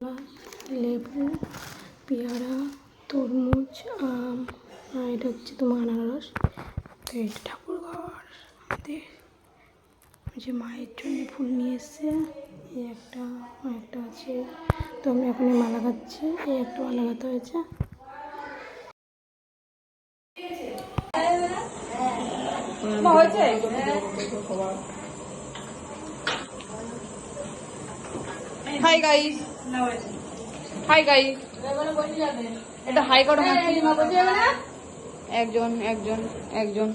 লেবু, পেয়ারা, তরমুজ, আম, আর এটা হচ্ছে তোমার আনারস। তো এটা ঠাকুর ঘর আমাদের, যে মায়ের জন্য ফুল নিয়ে এসছে। এই একটা আছে। তো আমি এখন মালা গাচ্ছি। এই একটা মালা গাঁথা হয়েছে। হাই গাইস, হাই গাইস, এটা হাই করো। একজন একজন একজন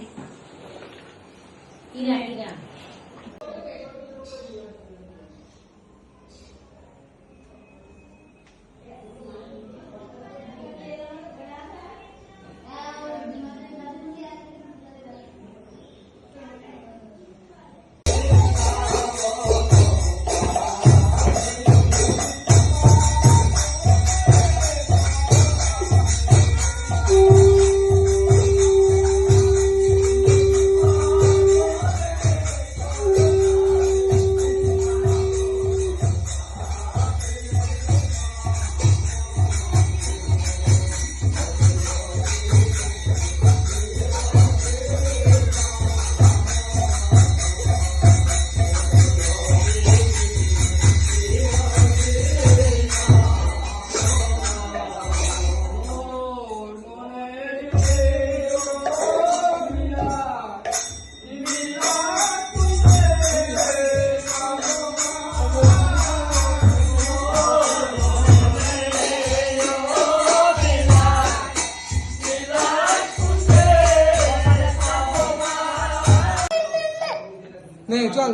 नहीं चल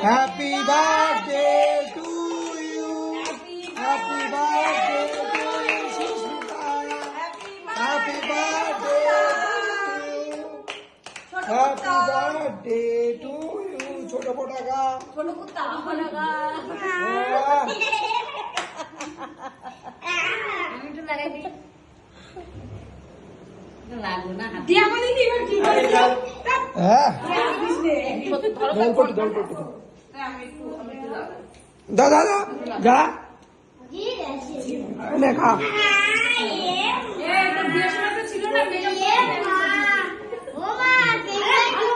happy birthday to you, happy birthday to you Sushmita, happy birthday happy birthday to you. छोटा मोटा का छोटा कुत्ता दादा जा देखा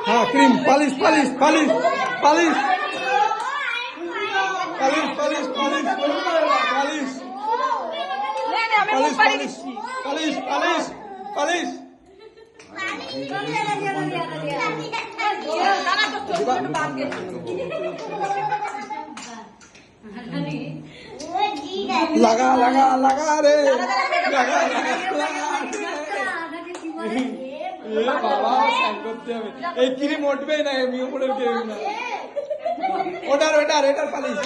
हाँ cream polish polish polish polish polish polish polish polish polish polish polish polish लगा लगा लगा रे लगा बाबा করতে হবে এই ক্রিম উঠবে না আমি উপরে কেউ না ওটার ওটার এটার পালিশ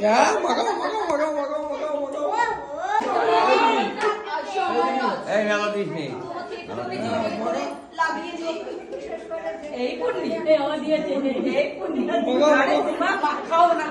या मगाओ मगाओ मगाओ मगाओ मगाओ मगाओ এই মেলা দিস নি এই পুন্নি এই ও দিয়েছে এই পুন্নি মগাও খাও না